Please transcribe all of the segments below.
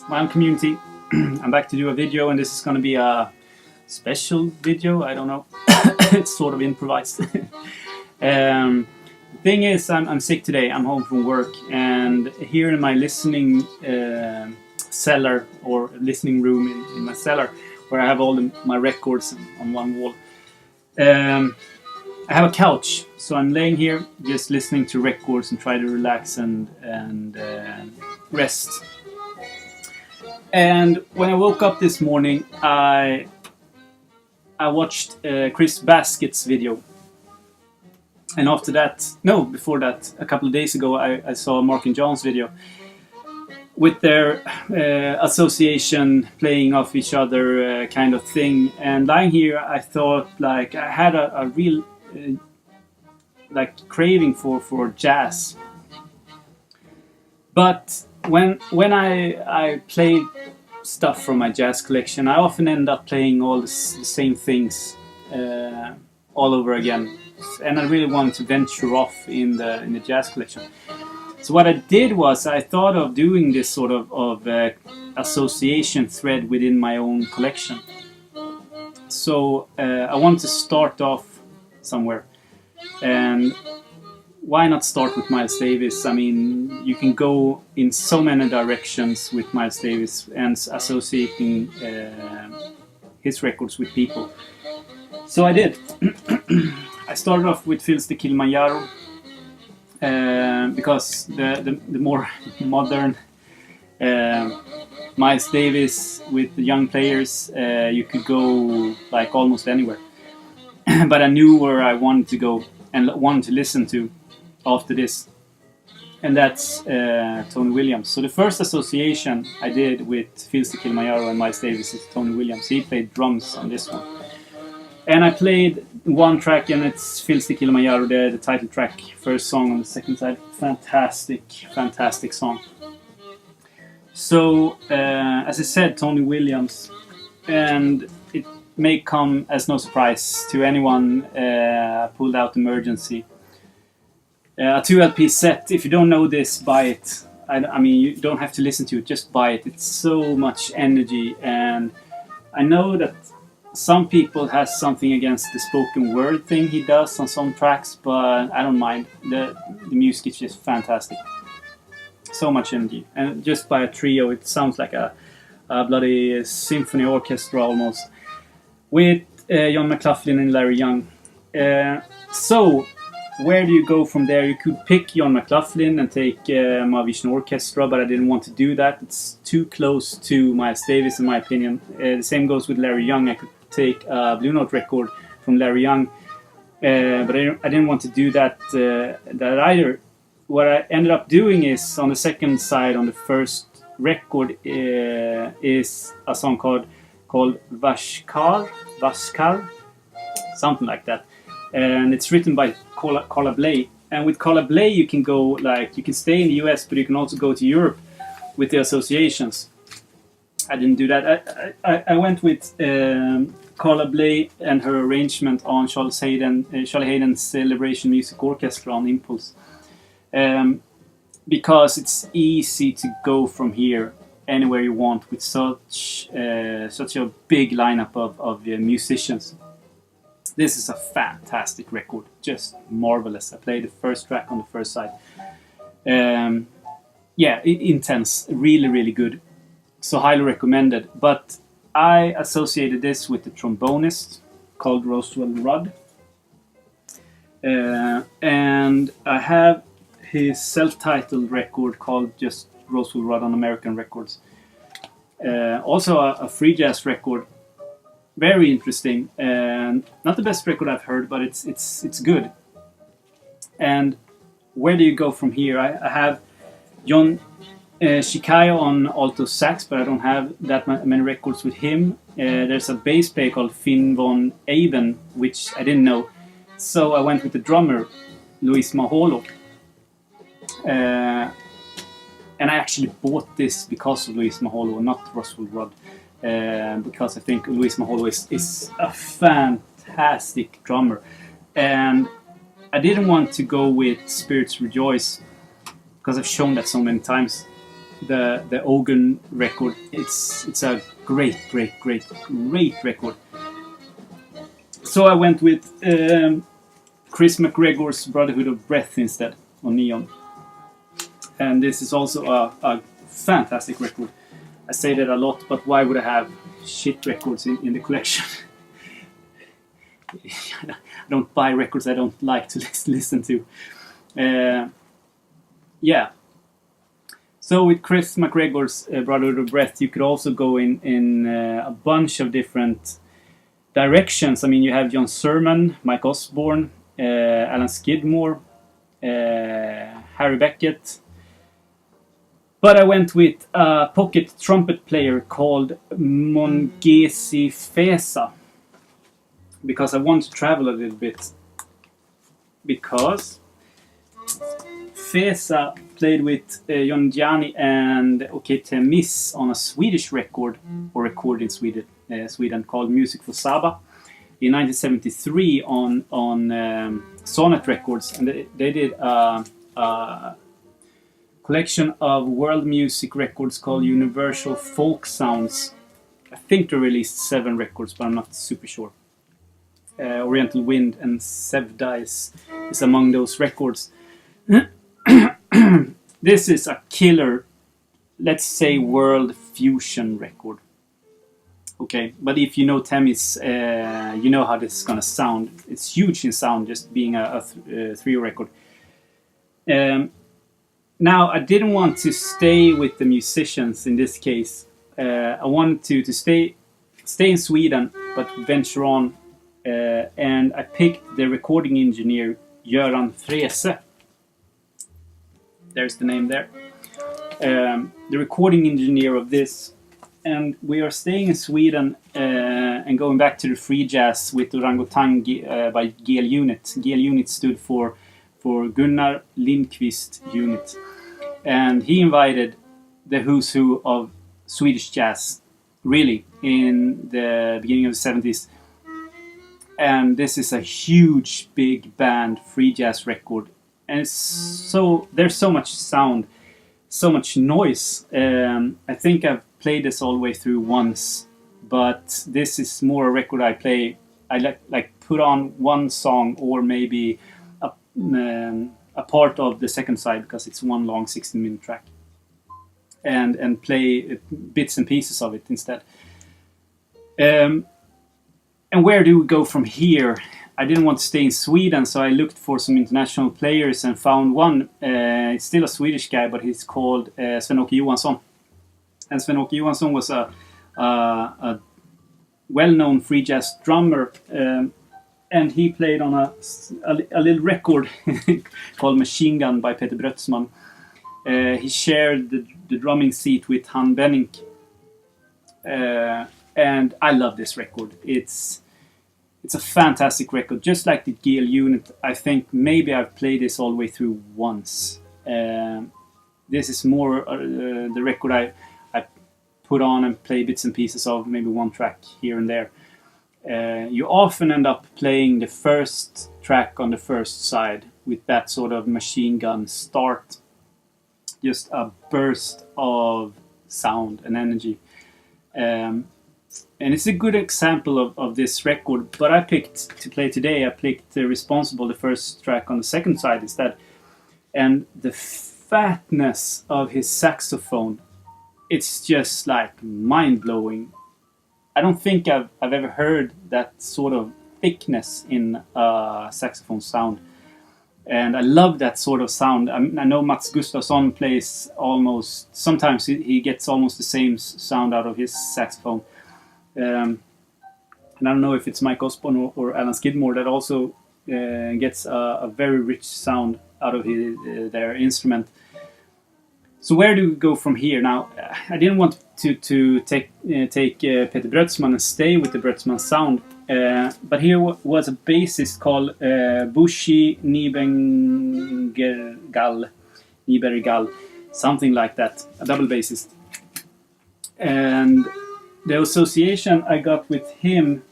my own community. I'm back to do a video, and this is going to be a special video. I don't know. It's sort of improvised. Thing is, I'm sick today. I'm home from work, and here in my listening cellar or listening room in my cellar, where I have all my records on one wall, I have a couch, so I'm laying here just listening to records and try to relax and rest. And when I woke up this morning, I watched Chris Baskett's video. And after that, no, before that, a couple of days ago, I saw Mark and John's video with their association playing off each other kind of thing. And lying here, I thought like I had a real like craving for jazz. But when I play stuff from my jazz collection, I often end up playing all the same things all over again. And I really want to venture off in the jazz collection. So what I did was I thought of doing this sort of association thread within my own collection. So I want to start off somewhere. And why not start with Miles Davis? I mean, you can go in so many directions with Miles Davis and associating his records with people. So I did. I started off with Phil's The Kilimanjaro because the more modern Miles Davis with the young players, you could go like almost anywhere. But I knew where I wanted to go and wanted to listen to after this, and that's Tony Williams. So the first association I did with Phil's The Kilimanjaro and Miles Davis is Tony Williams. He played drums on this one. And I played one track, and it's Phil's The Kilimanjaro, the title track, first song on the second side. Fantastic song. So, as I said, Tony Williams, and it may come as no surprise to anyone pulled out emergency. A 2 LP set, if you don't know this, buy it. I mean, you don't have to listen to it, just buy it. It's so much energy, and I know that some people has something against the spoken word thing he does on some tracks, but I don't mind. The music is just fantastic. So much energy. And just by a trio, it sounds like a bloody symphony orchestra almost. With John McLaughlin and Larry Young. So, where do you go from there? You could pick John McLaughlin and take Mahavishnu Orchestra, but I didn't want to do that. It's too close to Miles Davis, in my opinion. The same goes with Larry Young. I could take a Blue Note record from Larry Young, but I didn't want to do that either. What I ended up doing is, on the second side, on the first record, is a song called Vaskar, something like that. And it's written by Carla Bley. And with Carla Bley, you can go, like, you can stay in the US, but you can also go to Europe with the associations. I didn't do that. I went with Carla Bley and her arrangement on Charlie Hayden's Celebration Music Orchestra on Impulse. Because it's easy to go from here anywhere you want with such a big lineup of musicians. This is a fantastic record, just marvelous. I played the first track on the first side. Intense, really good. So highly recommended. But I associated this with the trombonist called Roswell Rudd. And I have his self-titled record called just Roswell Rudd on American Records. Also a free jazz record. Very interesting. Not the best record I've heard, but it's good. And where do you go from here? I have John Shikayo on alto sax, but I don't have that many records with him. There's a bass player called Finn von Aven, which I didn't know. So I went with the drummer, Luis Maholo. And I actually bought this because of Luis Maholo, not Roswell Rudd. Because I think Luis Maholo is a fantastic drummer. And I didn't want to go with Spirits Rejoice because I've shown that so many times. the Ogun record. It's a great record. So I went with Chris McGregor's Brotherhood of Breath instead on Neon, and this is also a fantastic record. I say that a lot, but why would I have shit records in the collection? I don't buy records I don't like to listen to. Yeah. So with Chris McGregor's Brotherhood of Breath, you could also go in a bunch of different directions. I mean, you have John Sermon, Mike Osborne, Alan Skidmore, Harry Beckett. But I went with a pocket trumpet player called Mongesi Fesa, because I want to travel a little bit. Because Fesa played with Jon Gianni and Okete Miss on a Swedish record, or recorded in Sweden, called Music for Saba in 1973 on Sonnet Records, and they did a collection of world music records called Universal Folk Sounds. I think they released 7 records, but I'm not super sure. Oriental Wind and Sevda is among those records. This is a killer, let's say, world fusion record. Okay, but if you know Temis, you know how this is gonna sound. It's huge in sound, just being a 3 record. Now, I didn't want to stay with the musicians in this case. I wanted to stay in Sweden, but venture on. And I picked the recording engineer, Göran Frese. There's the name there. The recording engineer of this. And we are staying in Sweden and going back to the free jazz with Orangutan by Gil Unit. Gil Unit stood for Gunnar Lindqvist Unit. And he invited the who's who of Swedish jazz, really, in the beginning of the 70s. And this is a huge, big band, free jazz record. And there's so much sound, so much noise. I think I've played this all the way through once, but this is more a record I play. I like put on one song or maybe a part of the second side, because it's one long 16-minute track, and play bits and pieces of it instead. And where do we go from here? I didn't want to stay in Sweden, so I looked for some international players and found one. It's still a Swedish guy, but he's called Sven-Åke Johansson. And Sven-Åke Johansson was a well-known free jazz drummer, and he played on a little record called Machine Gun by Peter Brötzmann. He shared the drumming seat with Han Benink. And I love this record. It's a fantastic record, just like the Gil Unit. I think maybe I've played this all the way through once. This is more the record I put on and play bits and pieces of, maybe one track here and there. You often end up playing the first track on the first side with that sort of machine gun start. Just a burst of sound and energy. And it's a good example of this record, but I picked to play today, I picked Responsible, the first track on the second side instead. And the fatness of his saxophone, it's just like mind-blowing. I don't think I've ever heard that sort of thickness in a saxophone sound. And I love that sort of sound. I know Mats Gustafsson plays almost, sometimes he gets almost the same sound out of his saxophone. And I don't know if it's Mike Osborne or Alan Skidmore that also gets a very rich sound out of their instrument. So where do we go from here? Now, I didn't want to take Peter Brötzmann and stay with the Brötzmann sound. But here was a bassist called Bushi Niebergal, something like that, a double bassist. And the association I got with him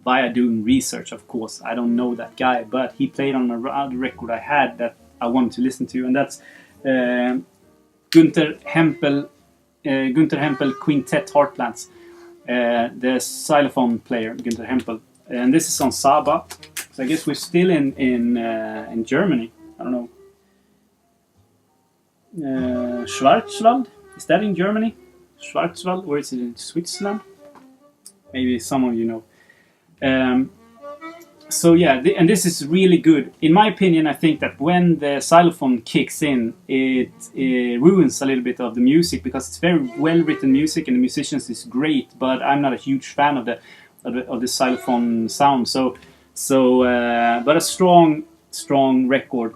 via doing research, of course. I don't know that guy, but he played on a record I had that I wanted to listen to, and that's Hempel Quintet Heartlands. The xylophone player Gunther Hempel, and this is on Saba. So I guess we're still in Germany. I don't know. Schwarzwald, is that in Germany? Schwarzwald, or is it in Switzerland? Maybe some of you know. So yeah, and this is really good. In my opinion, I think that when the xylophone kicks in, it ruins a little bit of the music, because it's very well written music and the musicians is great, but I'm not a huge fan of the xylophone sound. But a strong record.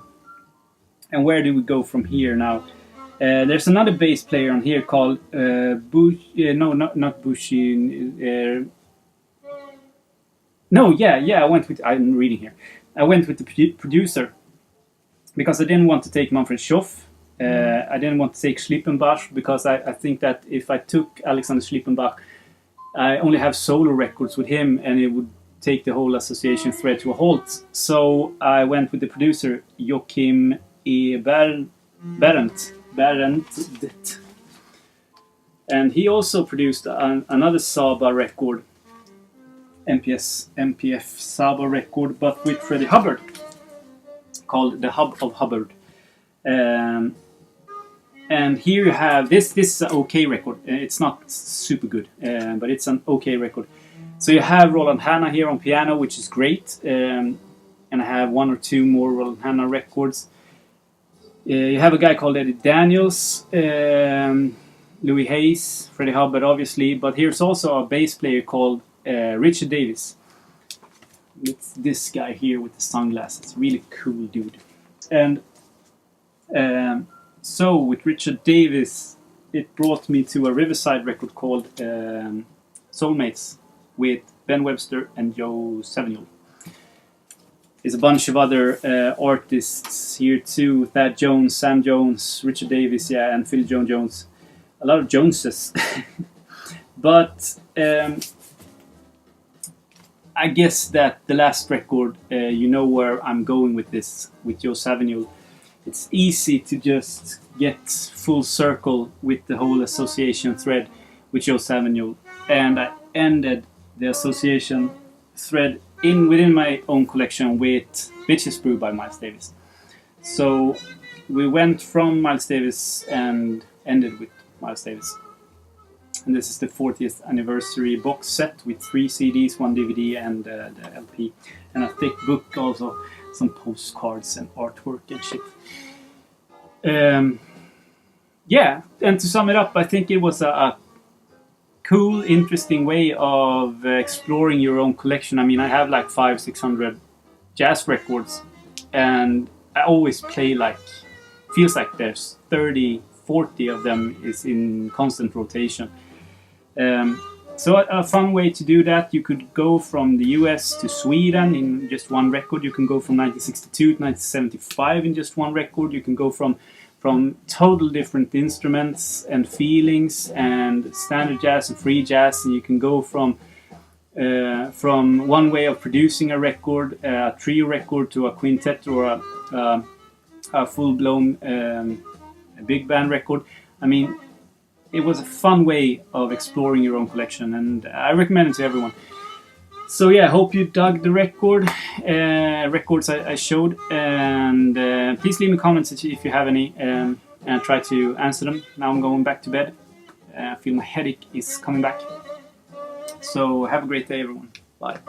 And where do we go from here now? There's another bass player on here called not Bushi. I'm reading here. I went with the producer because I didn't want to take Manfred Schoff. I didn't want to take Schlippenbach because I think that if I took Alexander Schlippenbach, I only have solo records with him and it would take the whole association thread to a halt. So I went with the producer Joachim E. Berendt. And he also produced another Saba record, MPF Saba record, but with Freddie Hubbard, called The Hub of Hubbard. And here you have this is an okay record. It's not super good, but it's an okay record. So you have Roland Hanna here on piano, which is great, and I have one or two more Roland Hanna records. You have a guy called Eddie Daniels, Louis Hayes, Freddie Hubbard obviously, but here's also a bass player called Richard Davis. It's this guy here with the sunglasses, really cool dude. And so with Richard Davis, it brought me to a Riverside record called Soulmates with Ben Webster and Joe Savignol. There's a bunch of other artists here too: Thad Jones, Sam Jones, Richard Davis, and Phil Jones. A lot of Joneses. But I guess that the last record, you know where I'm going with this, with Joe Savignol. It's easy to just get full circle with the whole association thread with Joe Savignol, and I ended the association thread within my own collection with Bitches Brew by Miles Davis. So we went from Miles Davis and ended with Miles Davis. And this is the 40th anniversary box set with 3 CDs, 1 DVD and the LP. And a thick book also, some postcards and artwork and shit. Yeah, and to sum it up, I think it was a cool, interesting way of exploring your own collection. I mean, I have like 500-600 jazz records, and I always play feels like there's 30-40 of them is in constant rotation. So a fun way to do that, you could go from the US to Sweden in just one record. You can go from 1962 to 1975 in just one record. You can go from total different instruments and feelings and standard jazz and free jazz, and you can go from one way of producing a record, a trio record, to a quintet or a full-blown big band record. I mean, it was a fun way of exploring your own collection, and I recommend it to everyone. So yeah, I hope you dug the records I showed, and please leave me comments if you have any, and I'll try to answer them. Now I'm going back to bed. I feel my headache is coming back. So have a great day, everyone. Bye.